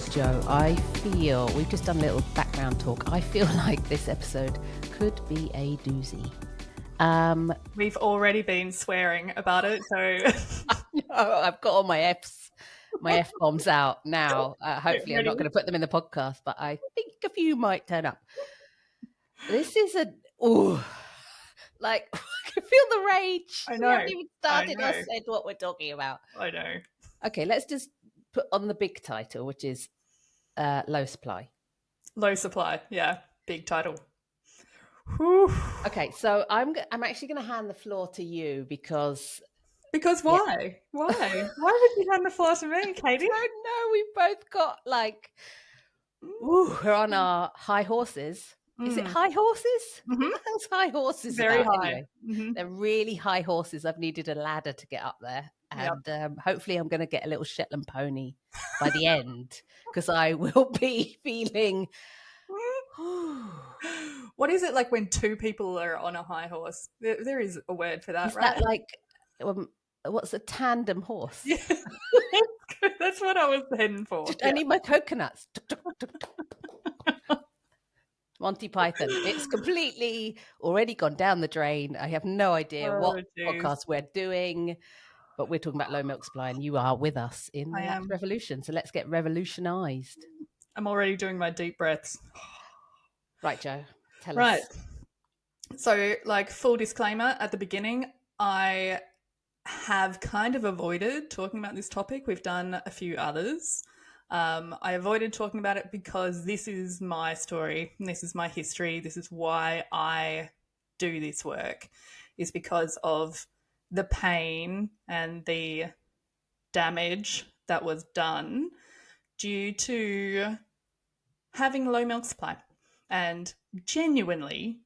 Joe, I feel we've just done a little background talk. I feel like this episode could be a doozy. We've already been swearing about it, so I've got all my F bombs out now. Hopefully, I'm not going to put them in the podcast, but I think a few might turn up. This is like I can feel the rage. I We know. haven't even started I or know. said what we're talking about. I know. Okay, let's just put on the big title, which is low supply. Low supply, yeah, big title. Whew. Okay, so I'm actually going to hand the floor to you because Because yeah, why? Why? Why would you hand the floor to me, Katie? I know we've both got like we're on our high horses. Is it Mm. high horses? Mm-hmm. What the hell's high horses Very about? high. Anyway, Mm-hmm. they're really high horses. I've needed a ladder to get up there, Yep. and hopefully I'm going to get a little Shetland pony by the end because I will be feeling. What is it like when two people are on a high horse? There is a word for that, Is right? that like what's a tandem horse? Yeah. That's what I was heading for. I need my coconuts. Monty Python. It's completely already gone down the drain. I have no idea what podcast we're doing, but we're talking about low milk supply, and you are with us in the Latch Revolution. So let's get revolutionized. I'm already doing my deep breaths. Right, Joe, tell Right. us. So, like, full disclaimer at the beginning, I have kind of avoided talking about this topic. We've done a few others. I avoided talking about it because this is my story, this is my history, this is why I do this work, is because of the pain and the damage that was done due to having low milk supply and genuinely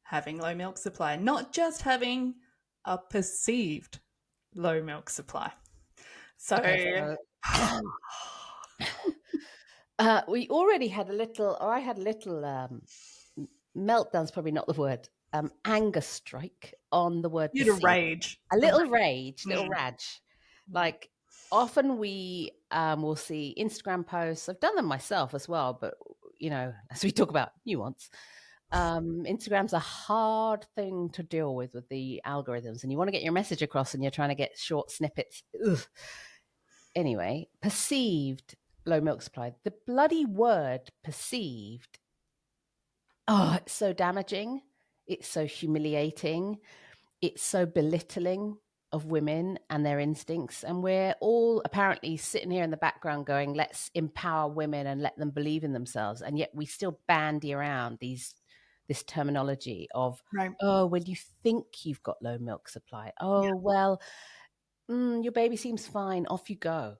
having low milk supply, not just having a perceived low milk supply. So, Okay, we already had a little, or I had a little meltdown's probably not the word, anger strike on the word you had a perceived. rage. A little rage, little rage. Like often we will see Instagram posts. I've done them myself as well, but you know, as we talk about nuance, Instagram's a hard thing to deal with the algorithms, and you want to get your message across, and you're trying to get short snippets. Ugh. Anyway, perceived low milk supply. The bloody word perceived. Oh, it's so damaging. It's so humiliating. It's so belittling of women and their instincts. And we're all apparently sitting here in the background going, let's empower women and let them believe in themselves. And yet we still bandy around this terminology of, Right. oh, well, you think you've got low milk supply. Oh, well, your baby seems fine. Off you go.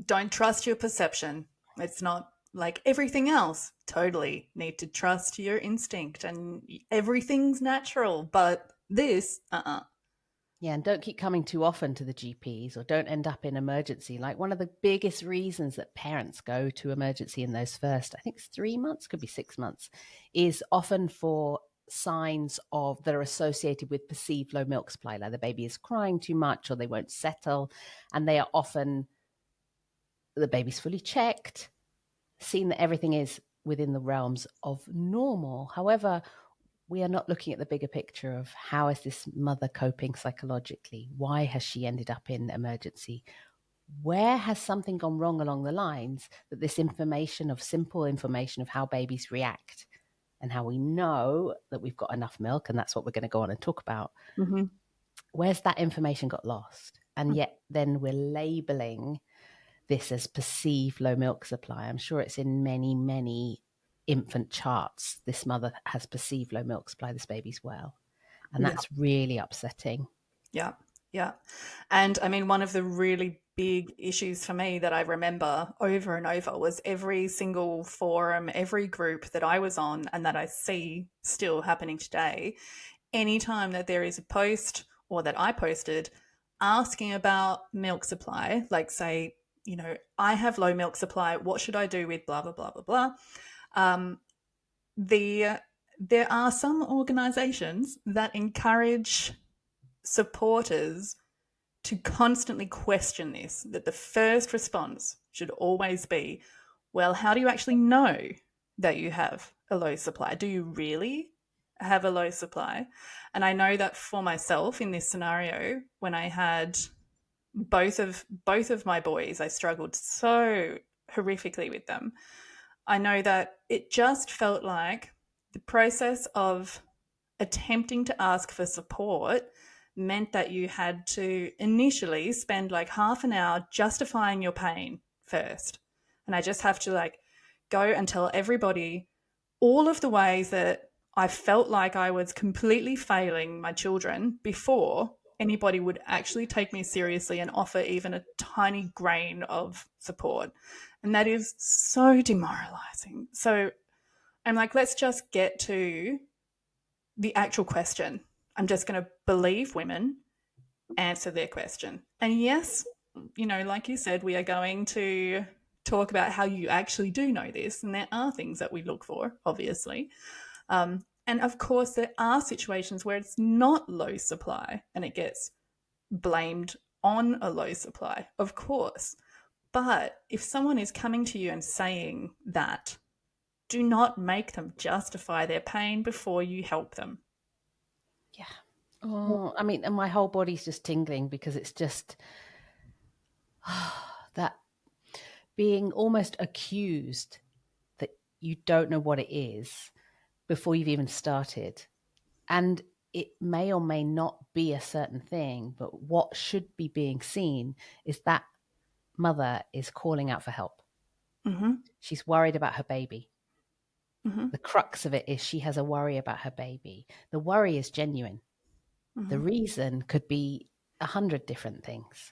Don't trust your perception. It's not like everything else. Totally need to trust your instinct and everything's natural. But this, Yeah, and don't keep coming too often to the GPs or don't end up in emergency. Like one of the biggest reasons that parents go to emergency in those first, I think it's 3 months, could be 6 months, is often for signs of that are associated with perceived low milk supply, like the baby is crying too much or they won't settle. And they are often, the baby's fully checked, seen that everything is within the realms of normal. However, we are not looking at the bigger picture of how is this mother coping psychologically? Why has she ended up in emergency? Where has something gone wrong along the lines that this information of simple information of how babies react and how we know that we've got enough milk, and that's what we're going to go on and talk about. mm-hmm. Where's that information got lost? And yet then we're labeling this as perceived low milk supply. I'm sure it's in many, many infant charts. This mother has perceived low milk supply, this baby's well. And that's really upsetting. Yeah. Yeah. And I mean, one of the really big issues for me that I remember over and over was every single forum, every group that I was on and that I see still happening today, anytime that there is a post or that I posted asking about milk supply, like say, you know, I have low milk supply, what should I do with blah, blah, blah, blah, blah. There are some organizations that encourage supporters to constantly question this, that the first response should always be, well, how do you actually know that you have a low supply? Do you really have a low supply? And I know that for myself in this scenario, when I had both of my boys, I struggled so horrifically with them. I know that it just felt like the process of attempting to ask for support meant that you had to initially spend like half an hour justifying your pain first. And I just have to like go and tell everybody all of the ways that I felt like I was completely failing my children before anybody would actually take me seriously and offer even a tiny grain of support. And that is so demoralizing. So I'm like, let's just get to the actual question. I'm just going to believe women, answer their question. And yes, like you said, we are going to talk about how you actually do know this. And there are things that we look for, obviously. And of course, there are situations where it's not low supply and it gets blamed on a low supply, of course. But if someone is coming to you and saying that, do not make them justify their pain before you help them. Yeah. Oh, I mean, and my whole body's just tingling because it's just that being almost accused that you don't know what it is before you've even started. And it may or may not be a certain thing, but what should be being seen is that mother is calling out for help. Mm-hmm. She's worried about her baby. Mm-hmm. The crux of it is she has a worry about her baby. The worry is genuine. The Mm-hmm. reason could be 100 different things.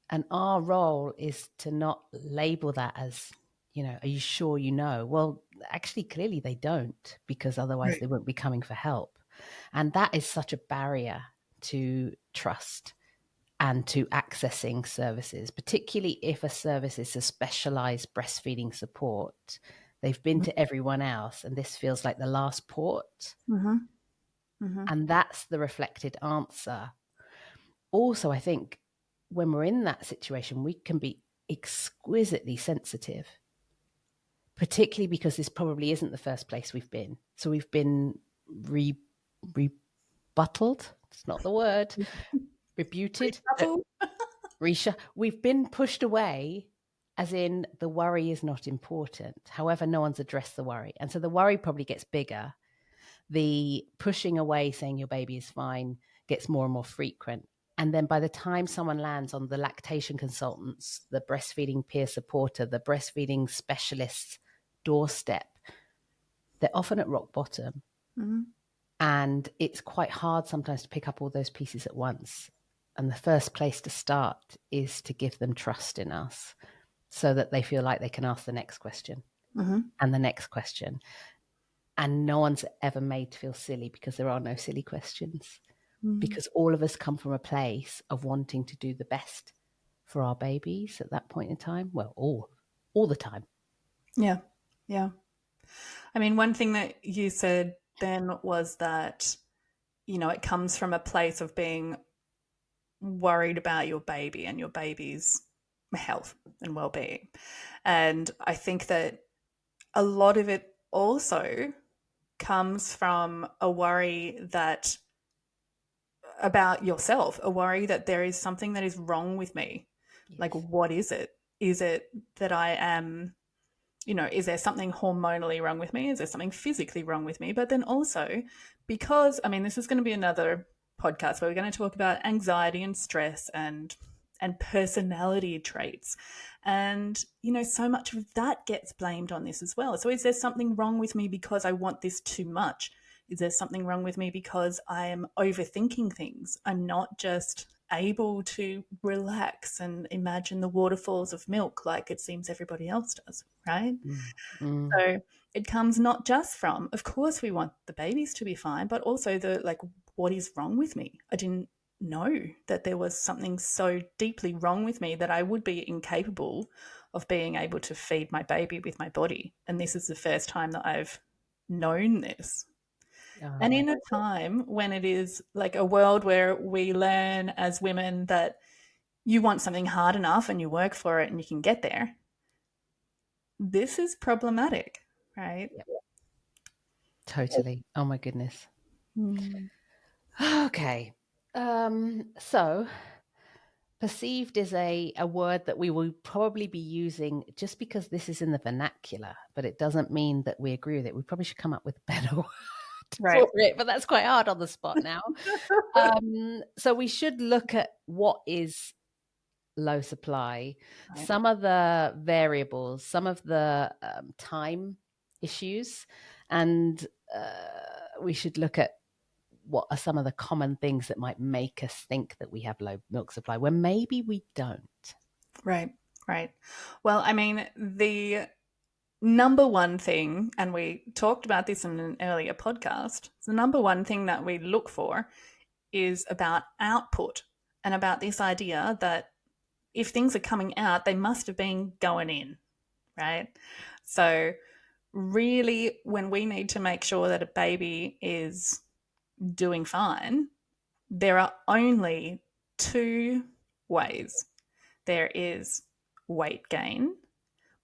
And our role is to not label that as, are you sure you know? Well, actually, clearly they don't, because otherwise Right. they won't be coming for help. And that is such a barrier to trust and to accessing services, particularly if a service is a specialized breastfeeding support. They've been to everyone else, and this feels like the last port. Mm-hmm. Mm-hmm. And that's the reflected answer. Also, I think when we're in that situation, we can be exquisitely sensitive, particularly because this probably isn't the first place we've been. So we've been rebutted. It's not the word. Rebuted. Couple. Risha, we've been pushed away, as in the worry is not important. However, no one's addressed the worry. And so the worry probably gets bigger. The pushing away, saying your baby is fine, gets more and more frequent. And then by the time someone lands on the lactation consultants, the breastfeeding peer supporter, the breastfeeding specialist's doorstep, they're often at rock bottom. Mm-hmm. And it's quite hard sometimes to pick up all those pieces at once. And the first place to start is to give them trust in us so that they feel like they can ask the next question Mm-hmm. and the next question. And no one's ever made to feel silly, because there are no silly questions. Mm-hmm. Because all of us come from a place of wanting to do the best for our babies at that point in time. Well, all the time. Yeah. Yeah. I mean, one thing that you said then was that, it comes from a place of being worried about your baby and your baby's health and well-being. And I think that a lot of it also comes from a worry that about yourself, a worry that there is something that is wrong with me. Yes. Like, what is it? Is it that I am, is there something hormonally wrong with me? Is there something physically wrong with me? But then also, because, this is going to be another podcast where we're going to talk about anxiety and stress and personality traits. And, so much of that gets blamed on this as well. So is there something wrong with me because I want this too much? Is there something wrong with me because I am overthinking things? I'm not just able to relax and imagine the waterfalls of milk like it seems everybody else does, right? Mm. So it comes not just from, of course, we want the babies to be fine, but also what is wrong with me? I didn't know that there was something so deeply wrong with me that I would be incapable of being able to feed my baby with my body. And this is the first time that I've known this. And in a time when it is like a world where we learn as women that you want something hard enough and you work for it and you can get there, this is problematic, right? Yep. Totally. Oh my goodness. Mm. Okay. So perceived is a word that we will probably be using just because this is in the vernacular, but it doesn't mean that we agree with it. We probably should come up with a better word Right. for it, but that's quite hard on the spot now. So we should look at what is low supply, Right. some of the variables, some of the time issues, and we should look at what are some of the common things that might make us think that we have low milk supply when maybe we don't. Right. Right. Well, I mean, the number one thing, and we talked about this in an earlier podcast, the number one thing that we look for is about output and about this idea that if things are coming out, they must have been going in, right? So, really, when we need to make sure that a baby is doing fine, there are only two ways. There is weight gain,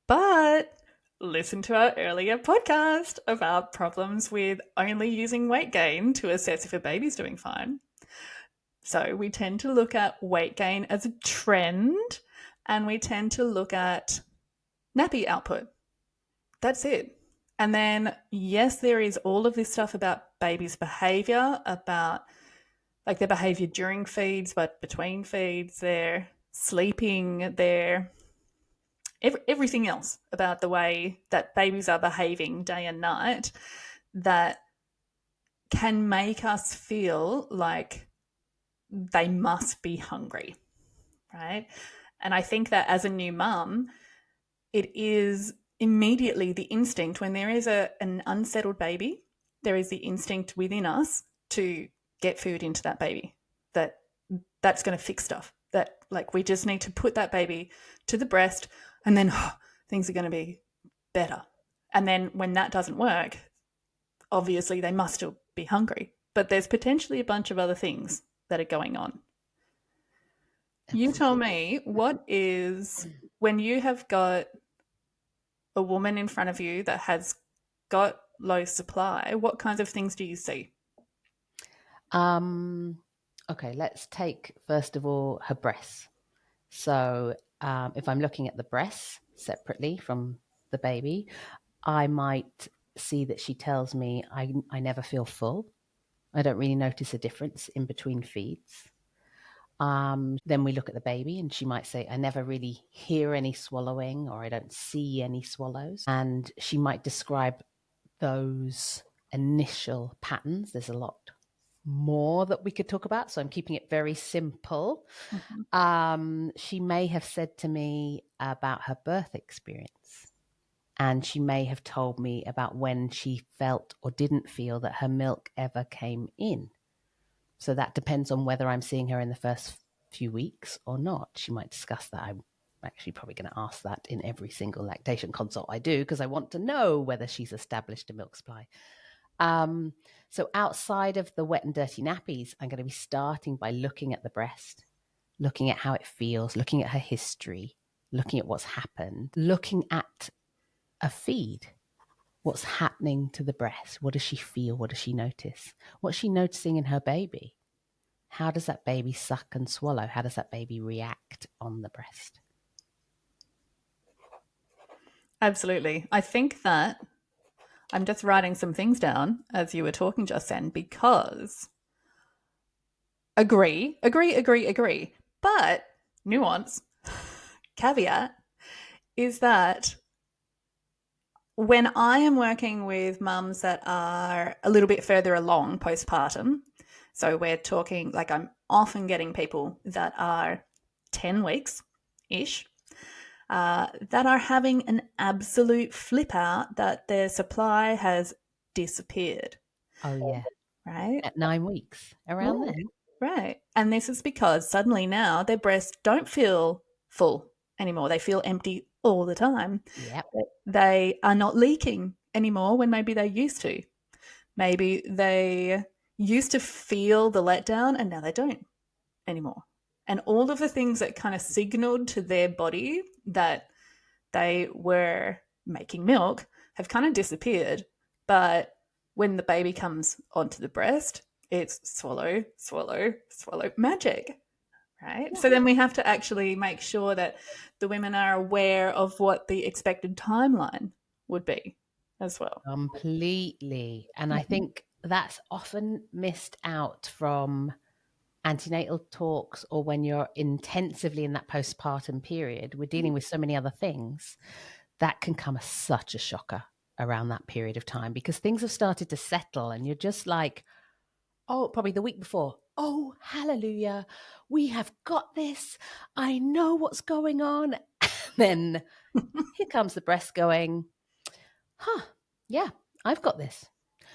but listen to our earlier podcast about problems with only using weight gain to assess if a baby's doing fine. So we tend to look at weight gain as a trend, and we tend to look at nappy output. That's it. And then, yes, there is all of this stuff about babies' behavior, about like their behavior during feeds, but between feeds, their sleeping, their everything else about the way that babies are behaving day and night that can make us feel like they must be hungry, right? And I think that as a new mum, it is immediately the instinct when there is an unsettled baby, there is the instinct within us to get food into that baby. That's going to fix stuff. That like we just need to put that baby to the breast, and then things are going to be better. And then when that doesn't work, obviously they must still be hungry. But there's potentially a bunch of other things that are going on. You tell me, what is when you have got a woman in front of you that has got low supply, what kinds of things do you see? Um, okay, let's take first of all her breasts. So if I'm looking at the breasts separately from the baby, I might see that she tells me I never feel full. I don't really notice a difference in between feeds. Then we look at the baby and she might say, I never really hear any swallowing or I don't see any swallows. And she might describe those initial patterns. There's a lot more that we could talk about, so I'm keeping it very simple. She may have said to me about her birth experience, and she may have told me about when she felt or didn't feel that her milk ever came in. So that depends on whether I'm seeing her in the first few weeks or not. She might discuss that. I'm actually probably going to ask that in every single lactation consult I do because I want to know whether she's established a milk supply. So outside of the wet and dirty nappies, I'm going to be starting by looking at the breast, looking at how it feels, looking at her history, looking at what's happened, looking at a feed. What's happening to the breast? What does she feel? What does she notice? What's she noticing in her baby? How does that baby suck and swallow? How does that baby react on the breast? Absolutely. I think that I'm just writing some things down as you were talking just then because agree, agree, agree, agree. But nuance, caveat is that when I am working with mums that are a little bit further along postpartum, so we're talking like I'm often getting people that are 10 weeks ish, that are having an absolute flip out that their supply has disappeared. Oh, yeah. Right? At 9 weeks, around Right. then. Right. And this is because suddenly now their breasts don't feel full anymore. They feel empty all the time. Yep. They are not leaking anymore when maybe they used to. Maybe they used to feel the letdown and now they don't anymore. And all of the things that kind of signaled to their body that they were making milk have kind of disappeared. But when the baby comes onto the breast, it's swallow, swallow, swallow magic, right? Yeah. So then we have to actually make sure that the women are aware of what the expected timeline would be as well. Completely. And I Mhm. think that's often missed out from antenatal talks, or when you're intensively in that postpartum period, we're dealing with so many other things that can come as such a shocker around that period of time, because things have started to settle and you're just like, oh, probably the week before, oh, hallelujah, we have got this. I know what's going on. Then here comes the breast going, huh, yeah, I've got this.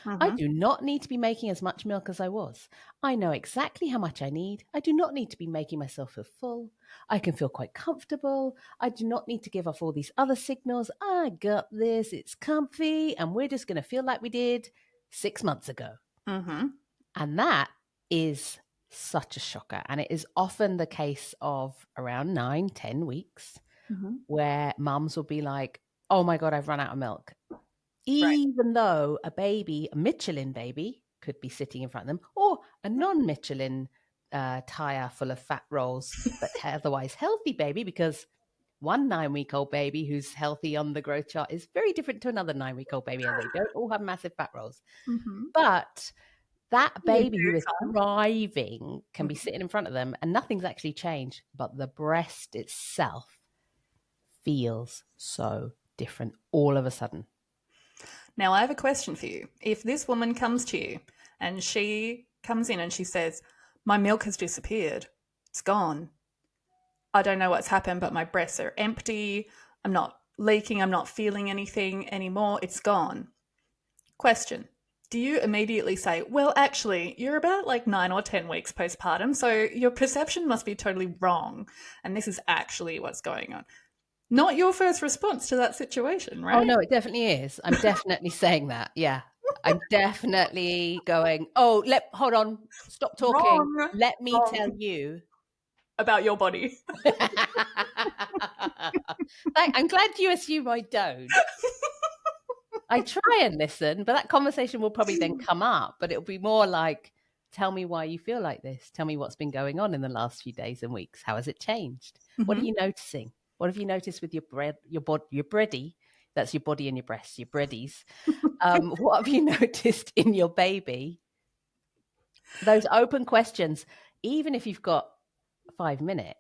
I Mhm. do not need to be making as much milk as I was. I know exactly how much I need. I do not need to be making myself feel full. I can feel quite comfortable. I do not need to give off all these other signals. I got this. It's comfy. And we're just going to feel like we did 6 months ago. Mhm. And that is such a shocker. And it is often the case of around 9, 10 weeks Mhm. where mums will be like, oh my God, I've run out of milk. Right. Even though a baby, a Michelin baby, could be sitting in front of them, or a non-Michelin tire full of fat rolls, but otherwise healthy baby, because one 9-week-old baby who's healthy on the growth chart is very different to another 9-week-old baby, and they don't all have massive fat rolls. Mhm. But that You baby do who is come. thriving can be Mhm. sitting in front of them and nothing's actually changed, but the breast itself feels so different all of a sudden. Now, I have a question for you. If this woman comes to you and she comes in and she says, my milk has disappeared, it's gone. I don't know what's happened, but my breasts are empty. I'm not leaking. I'm not feeling anything anymore. It's gone. Question. Do you immediately say, well, actually, you're about like 9 or 10 weeks postpartum, so your perception must be totally wrong, and this is actually what's going on? Not your first response to that situation, Oh, right? no, it definitely is. I'm definitely saying that. Yeah. I'm definitely going, oh, hold on, stop talking. Wrong. Let me tell Wrong you. about your body. I'm glad you assume I don't. I try and listen, but that conversation will probably then come up, but it'll be more like, tell me why you feel like this. Tell me what's been going on in the last few days and weeks. How has it changed? What are Mhm. you noticing? What have you noticed with your bready? That's your body and your breasts, your breadies. What have you noticed in your baby? Those open questions, even if you've got 5 minutes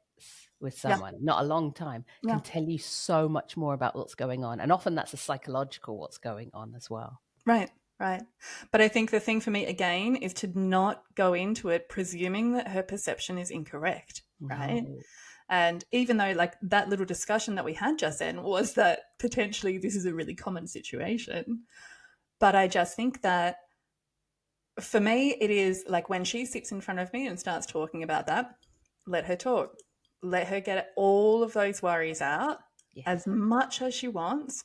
with Yeah, someone, not a long time, yeah. can tell you so much more about what's going on. And often that's a psychological what's going on as well. Right, right. But I think the thing for me again is to not go into it presuming that her perception is incorrect, right? No. And even though, like, that little discussion that we had just then was that potentially this is a really common situation, but I just think that for me, it is like when she sits in front of me and starts talking about that, let her talk. Let her get all of those worries out Yes. as much as she wants.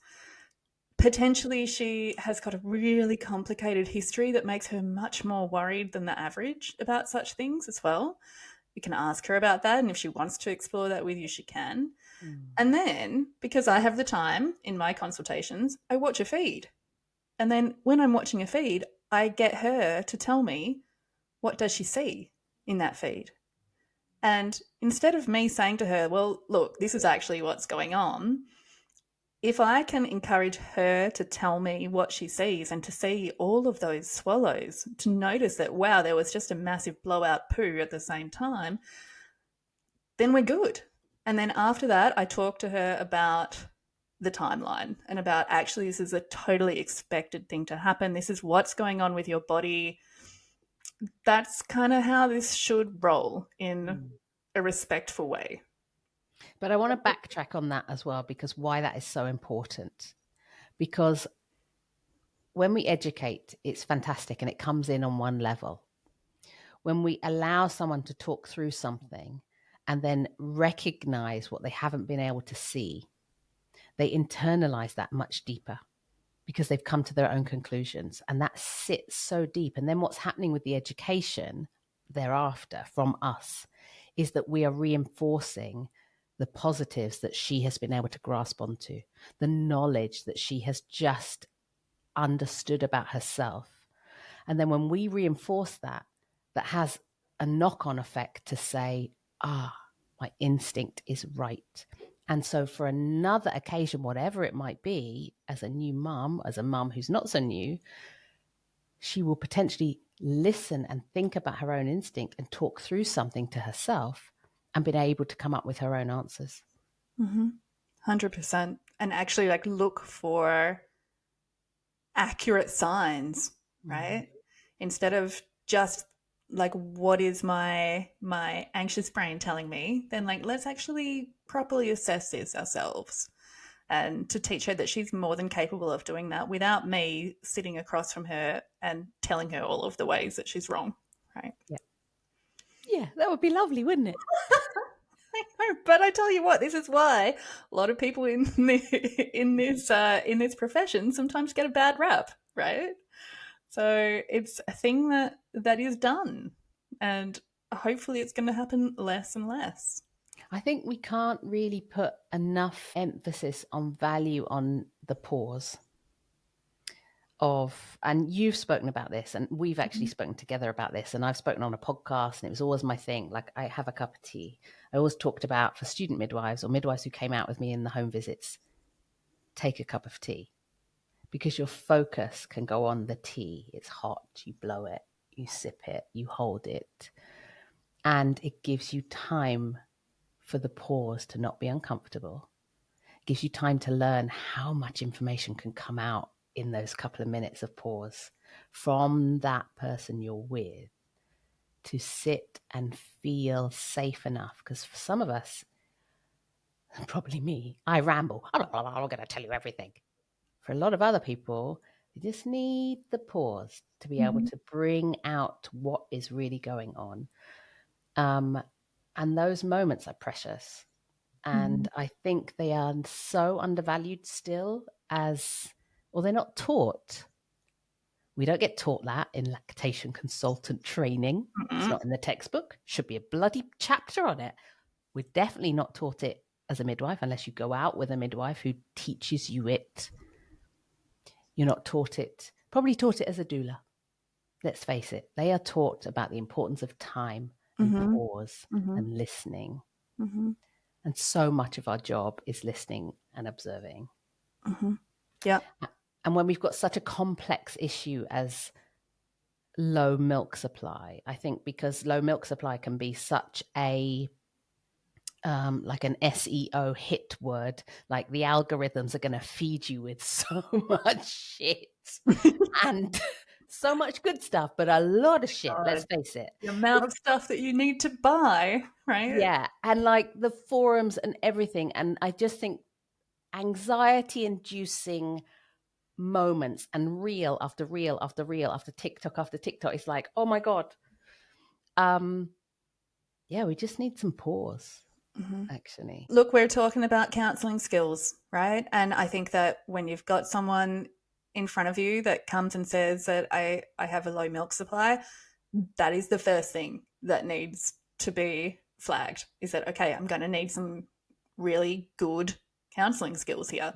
Potentially, she has got a really complicated history that makes her much more worried than the average about such things as well. You can ask her about that, and if she wants to explore that with you, she can. Mm. And then, because I have the time in my consultations, I watch a feed. And then when I'm watching a feed, I get her to tell me what does she see in that feed. And instead of me saying to her, well, look, this is actually what's going on, if I can encourage her to tell me what she sees and to see all of those swallows, to notice that, wow, there was just a massive blowout poo at the same time, then we're good. And then after that, I talk to her about the timeline and about actually, this is a totally expected thing to happen. This is what's going on with your body. That's kind of how this should roll in Mm. a respectful way. But I want to backtrack on that as well, because why that is so important. Because when we educate, it's fantastic and it comes in on one level. When we allow someone to talk through something and then recognize what they haven't been able to see, they internalize that much deeper because they've come to their own conclusions. And that sits so deep. And then what's happening with the education thereafter from us is that we are reinforcing the positives that she has been able to grasp onto, the knowledge that she has just understood about herself. And then when we reinforce that, that has a knock-on effect to say, my instinct is right. And so for another occasion, whatever it might be, as a new mum, as a mum who's not so new, she will potentially listen and think about her own instinct and talk through something to herself and be able to come up with her own answers. 100%. And actually like look for accurate signs, right? Instead of just like, what is my anxious brain telling me, then like, let's actually properly assess this ourselves, and to teach her that she's more than capable of doing that without me sitting across from her and telling her all of the ways that she's wrong, right? Yeah, that would be lovely, wouldn't it? But I tell you what, this is why a lot of people in this profession sometimes get a bad rap, right? So it's a thing that is done, and hopefully it's going to happen less and less. I think we can't really put enough emphasis on value on the pause of, and you've spoken about this, and we've actually spoken together about this, and I've spoken on a podcast, and it was always my thing. Like, I have a cup of tea. I always talked about, for student midwives or midwives who came out with me in the home visits, take a cup of tea, because your focus can go on the tea. It's hot, you blow it, you sip it, you hold it, and it gives you time for the pause to not be uncomfortable. It gives you time to learn how much information can come out in those couple of minutes of pause from that person you're with, to sit and feel safe enough. Because for some of us, probably me, I ramble. I'm going to tell you everything. For a lot of other people, they just need the pause to be able to bring out what is really going on. And those moments are precious. And I think they are so undervalued still, or they're not taught. We don't get taught that in lactation consultant training. It's not in the textbook. Should be a bloody chapter on it. We're definitely not taught it as a midwife, unless you go out with a midwife who teaches you it. You're not taught it, probably taught it as a doula. Let's face it. They are taught about the importance of time and pause and listening. And so much of our job is listening and observing. Yeah. And when we've got such a complex issue as low milk supply, I think because low milk supply can be such a like an SEO hit word, like the algorithms are going to feed you with so much shit and so much good stuff, but a lot of shit, let's face it. The amount of stuff that you need to buy, right? Yeah. And like the forums and everything. And I just think anxiety inducing moments and reel after reel after reel after TikTok after TikTok. It's like, oh my God. Yeah, we just need some pause, actually. Look, we're talking about counseling skills, right? And I think that when you've got someone in front of you that comes and says that I have a low milk supply, that is the first thing that needs to be flagged, is that, okay, I'm going to need some really good counseling skills here.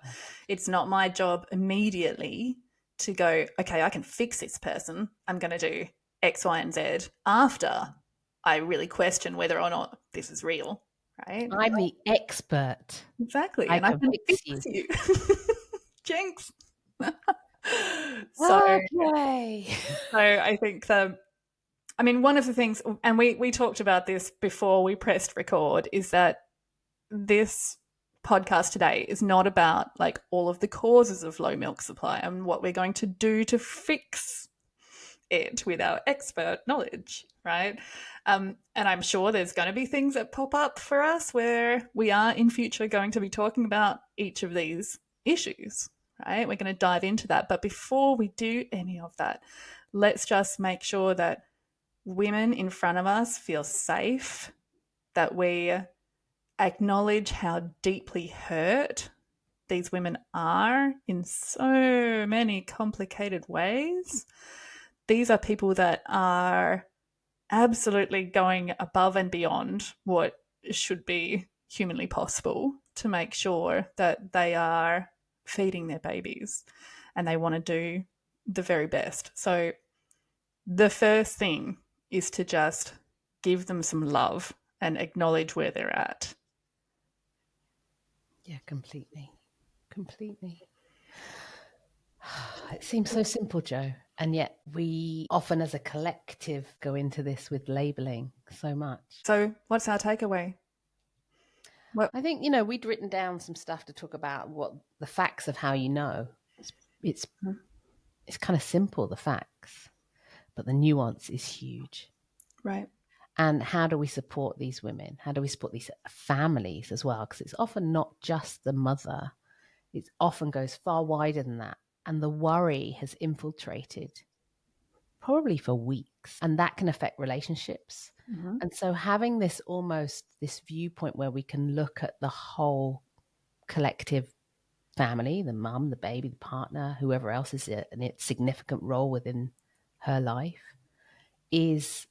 It's not my job immediately to go, okay, I can fix this person. I'm going to do X, Y, and Z after I really question whether or not this is real, right? I'm the expert. Exactly. I And I can can fix fix you. you. Jinx. So Okay. I think one of the things, and we talked about this before we pressed record, is that this podcast today is not about like all of the causes of low milk supply and what we're going to do to fix it with our expert knowledge, right? And I'm sure there's going to be things that pop up for us where we are in future going to be talking about each of these issues, right? We're going to dive into that. But before we do any of that, let's just make sure that women in front of us feel safe, that we acknowledge how deeply hurt these women are in so many complicated ways. These are people that are absolutely going above and beyond what should be humanly possible to make sure that they are feeding their babies and they want to do the very best. So the first thing is to just give them some love and acknowledge where they're at. Yeah, completely. It seems so simple, Jo, and yet we often as a collective go into this with labeling so much. So what's our takeaway? I think, we'd written down some stuff to talk about what the facts of how you know. It's kind of simple, the facts, but the nuance is huge. Right. And how do we support these women? How do we support these families as well? Because it's often not just the mother. It often goes far wider than that. And the worry has infiltrated probably for weeks. And that can affect relationships. Mm-hmm. And so having this viewpoint where we can look at the whole collective family, the mum, the baby, the partner, whoever else is in its significant role within her life, is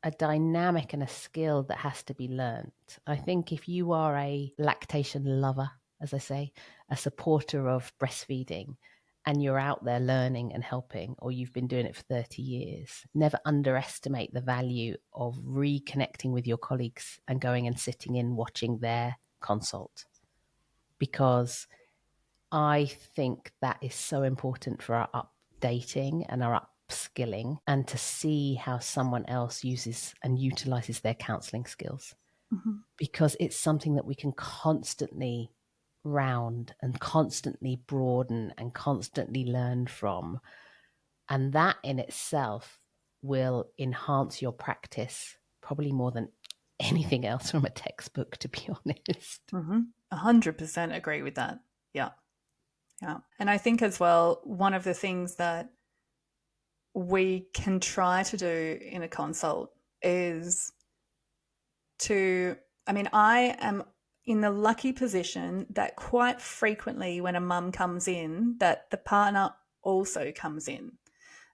a dynamic and a skill that has to be learnt. I think if you are a lactation lover, as I say, a supporter of breastfeeding, and you're out there learning and helping, or you've been doing it for 30 years, never underestimate the value of reconnecting with your colleagues and going and sitting in watching their consult. Because I think that is so important for our updating and our upskilling, and to see how someone else uses and utilizes their counseling skills. Mm-hmm. Because it's something that we can constantly round and constantly broaden and constantly learn from. And that in itself will enhance your practice probably more than anything else from a textbook, to be honest. 100% agree with that. Yeah. And I think as well, one of the things that we can try to do in a consult is I am in the lucky position that quite frequently when a mum comes in, that the partner also comes in,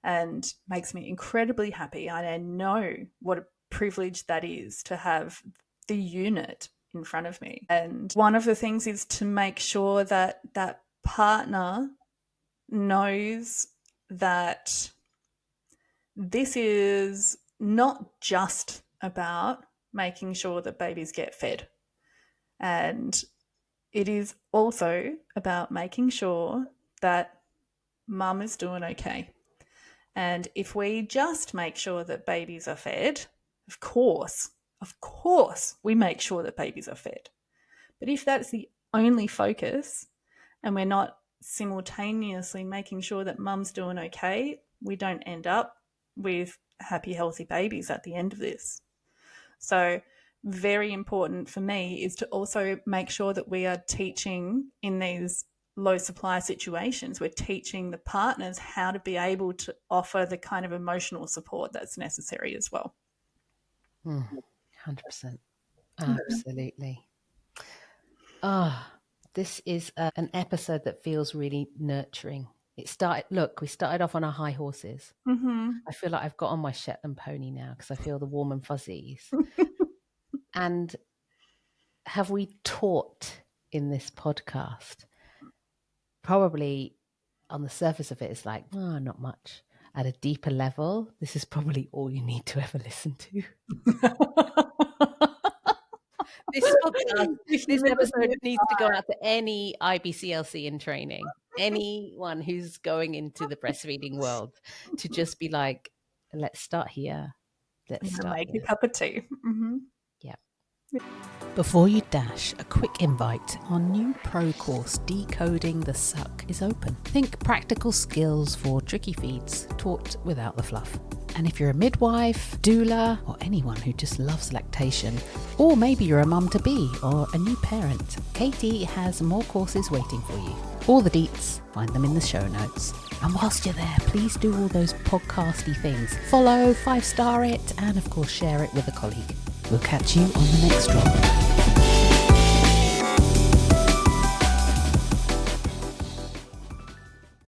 and makes me incredibly happy. I know what a privilege that is to have the unit in front of me. And one of the things is to make sure that that partner knows that this is not just about making sure that babies get fed. And it is also about making sure that mum is doing okay. And if we just make sure that babies are fed, of course, we make sure that babies are fed. But if that's the only focus and we're not simultaneously making sure that mum's doing okay, we don't end up with happy, healthy babies at the end of this. So very important for me is to also make sure that we are teaching in these low supply situations. We're teaching the partners how to be able to offer the kind of emotional support that's necessary as well. 100%. Absolutely. This is an episode that feels really nurturing. We started off on our high horses. Mm-hmm. I feel like I've got on my Shetland pony now because I feel the warm and fuzzies. And have we taught in this podcast? Probably on the surface of it, it's like, not much. At a deeper level, this is probably all you need to ever listen to. This episode needs to go out to any IBCLC in training, anyone who's going into the breastfeeding world, to just be like, let's start here. Let's start make here. a cup of tea. Mm-hmm. Yeah. Before you dash, a quick invite. Our new pro course, Decoding the Suck, is open. Think practical skills for tricky feeds, taught without the fluff. And if you're a midwife, doula, or anyone who just loves lactation, or maybe you're a mum-to-be or a new parent, Katie has more courses waiting for you. All the deets, find them in the show notes. And whilst you're there, please do all those podcasty things. Follow, 5-star it, and of course share it with a colleague. We'll catch you on the next drop.